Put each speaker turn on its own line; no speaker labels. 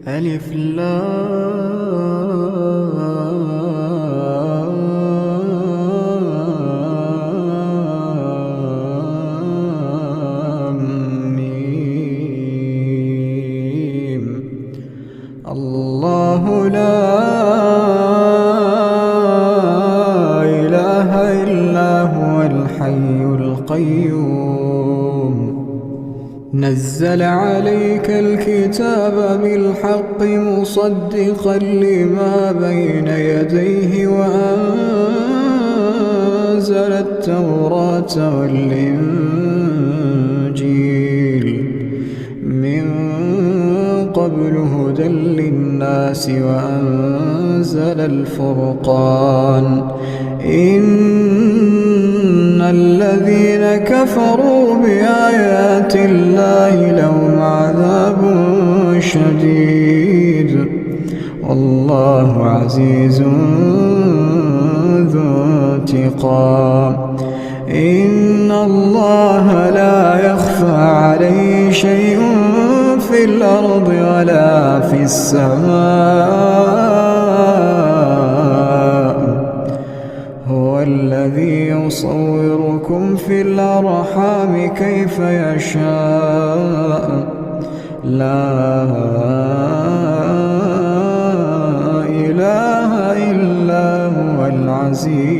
ألف لام ميم. الله لا إله إلا هو الحي القيوم. نزل عليك الكتاب بالحق مصدقا لما بين يديه وأنزل التوراة والإنجيل من قبل هدى للناس وأنزل الفرقان. إن الذين كفروا بآيات الله لهم عذاب شديد والله عزيز ذو انتقام. إن الله لا يخفى عليه شيء في الأرض ولا في السماء. هو الذي يصوركم في الأرحام كيف يشاء. لا إله إلا هو العزيز